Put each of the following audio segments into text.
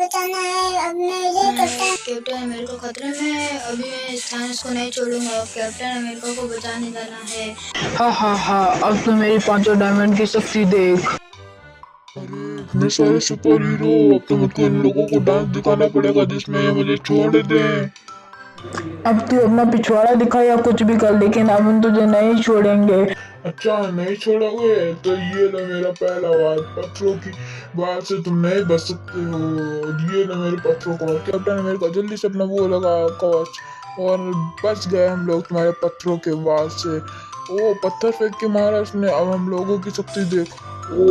बचाना है। अब मैं कैप्टन अमेरिका खतरे में है। अभी मैं इस थानोस को नहीं छोड़ूंगा। कैप्टन अमेरिका को बचाने जाना है। हा, अब तो मेरी 5 डायमंड की शक्ति देख। मैं सारे सुपर हीरो, अब तो मुझको इन लोगों को डांस दिखाना पड़ेगा जिसमें ये मुझे छोड़ दें। अब तू अपना पिछवाड़ा दिखा या कुछ भी कर, लेकिन अब हम तुझे नहीं छोड़ेंगे। अच्छा नहीं छोड़ोगे तो ये लो मेरा पहला वार। पत्थरों की बात से तुम नहीं बच सकते हो। ये लो मेरे पत्थरों को। कैप्टन अमेरिका जल्दी से अपना वो लगा कवच, और बच गए हम लोग तुम्हारे पत्थरों के वार से। ओ पत्थर फेंक के मारा उसने। अब हम लोगों की शक्ति देख। ओ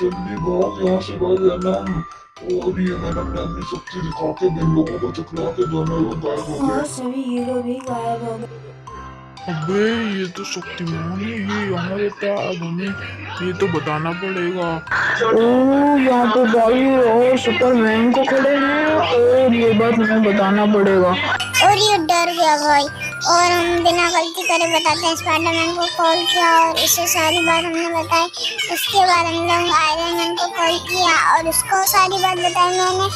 जल्दी भाग यहाँ से भाग वेनम। और ये वेनम ने अपनी शक्ति दिखा के इन लोगों को चकरा के दोनों लोग गायब हो गए। और सभी हीरो भी गायब हो गए। अबे ये तो शक्तिमान है, ये यहाँ रहता है। अब हमें ये तो बताना पड़ेगा। ओ यहाँ तो भाई और सुपरमैन को खड़े हैं, और ये बात हमें बताना पड़ेगा। और ये डर गया भाई, और हम बिना गलती करे बताते हैं स्पाइडरमैन को कॉल किया और उसे सारी बात हमने बताई। उसके बाद हम लोग आयरन मैन को कॉल किया और उसको सारी बात बताई मैंने,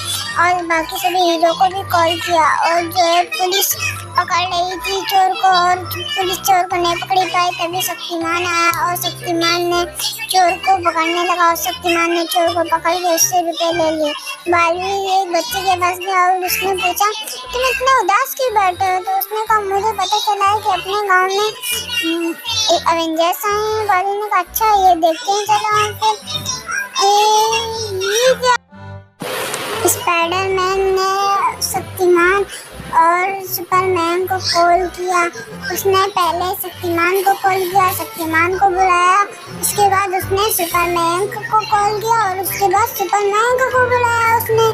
और बाकी सभी हीरो को भी कॉल किया। और जो है पुलिस पकड़ रही थी चोर को, और पुलिस चोर को नहीं पकड़ी पाई। तभी शक्तिमान आया और शक्तिमान ने चोर को पकड़ने लगा, और शक्तिमान ने चोर को पकड़ के उससे रुपए ले लिए। बालवीर एक बच्चे के पास गया और उसने पूछा तुम इतने उदास क्यों बैठे हो? तो उसने कहा मुझे पता चला है कि अपने गांव में एक अवेंजर्स आए हैं। बालवीर ने कहा अच्छा ये देखते हैं, चलो वहाँ पे। स्पाइडरमैन ने शक्तिमान और सुपरमैन को कॉल किया। उसने पहले शक्तिमान को कॉल किया, शक्तिमान को बुलाया। उसके बाद उसने सुपरमैन को कॉल किया, और उसके बाद सुपरमैन को बुलाया उसने।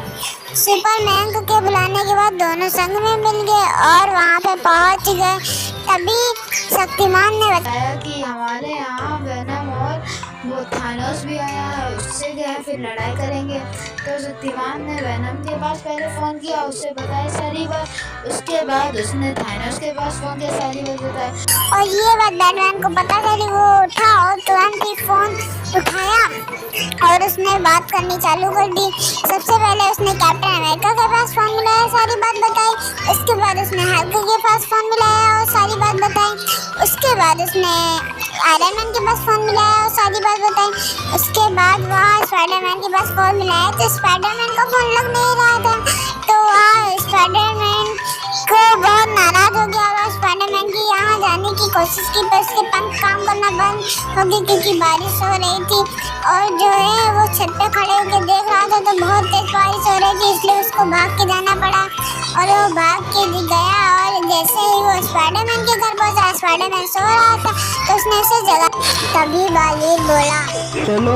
सुपरमैन को के बुलाने के बाद दोनों संग में मिल गए और वहाँ पे पहुँच गए। तभी शक्तिमान ने बताया कि हमारे यहाँ वेनम और वो थानोस भी आया है, उससे गए फिर लड़ाई करेंगे। तो शक्तिमान ने वेनम के पास पहले फ़ोन किया, उससे बताया सारी बात। उसके बाद उसने थानोस के पास फ़ोन किया, सारी बात बताई। और ये बात बैटमैन को पता चली। वो उठा और तुरंत ही फोन उठाया और उसने बात करनी चालू कर दी। सबसे पहले उसने कैप्टन अमेरिका के पास फोन मिलाया, सारी बात बताई। उसके बाद उसने हल्क के पास फोन मिलाया और सारी बात बताई। उसके बाद उसने आयरन मैन के पास फोन मिलाया और सारी बात बताई। उसके बाद वहाँ स्पाइडरमैन के पास फोन मिलाया तो स्पाइडरमैन का फोन लग नहीं रहा था। तो वहाँ स्पाइडरमैन को बहुत नाराज हो गया और स्पाइडरमैन की यहाँ जाने की कोशिश की, पर उसके पंख काम करना बंद हो गए क्योंकि बारिश हो रही थी। और जो है वो छत पे खड़े होकर देख रहा था तो बहुत तेज बारिश हो रही थी, इसलिए उसको भाग के जाना पड़ा। और वो भाग के गया और जैसे ही वो स्पाइडरमैन के घर पहुंचा, स्पाइडरमैन सो रहा था तो उसने उसे जगा। तभी बालवीर बोला चलो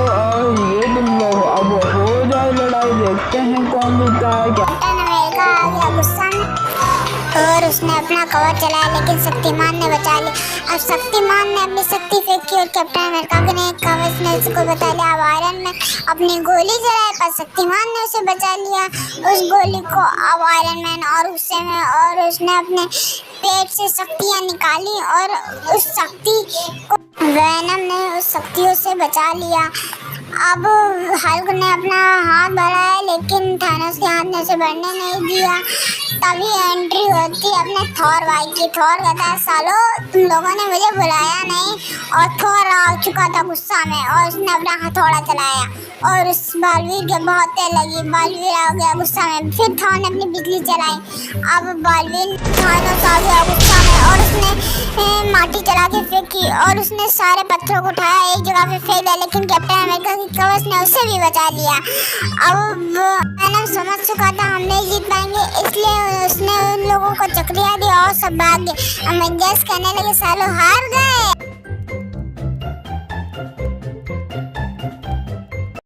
ये तुम लोग अब हो जाए लड़ाई, देखते हैं कौन जीतता है। कैप्टन अमेरिका आ गया गुस्सा में और उसने अपना कवच चलाया, लेकिन शक्तिमान ने बचा लिया। अब शक्तिमान ने अपनी शक्ति फेंकी और कैप्टन अमेरिका ने कवच ने उसको बचा लिया। अब आयरन मैन अपनी गोली चलाई पर शक्तिमान ने उसे बचा लिया, उस गोली को। अब आयरन मैन और गुस्से में और उसने अपने पेट से शक्तियाँ निकाली और उस शक्ति को वेनम ने उस शक्तियों से बचा लिया। अब हल्क ने अपना हाथ बढ़ाया लेकिन थानोस के हाथ ने उसे बढ़ने नहीं दिया। तभी एंट्री होती अपने थॉर भाई की। थॉर कहता है सालो तुम लोगों ने मुझे बुलाया नहीं, और थॉर आ चुका था गुस्सा में और उसने अपना हथौड़ा चलाया और उस बालवीर के बहुत तेज लगी। बालवीर आ गया गुस्सा में, फिर थॉर ने अपनी बिजली चलाई। अब बालवीर थानोस आ गया गुस्सा में और उसने माटी चला के फेंकी और उसने सारे पत्थरों को उठाया एक जगह पे फेंक दिया, लेकिन कैप्टन अमेरिका की कवच ने उसे भी बचा लिया। अब वेनम समझ चुका था हम नहीं जीत पाएंगे, इसलिए उसने उन लोगों को चक्रिया दी और सब भाग गए। अवेंजर्स कहने लगे सालों हार गए।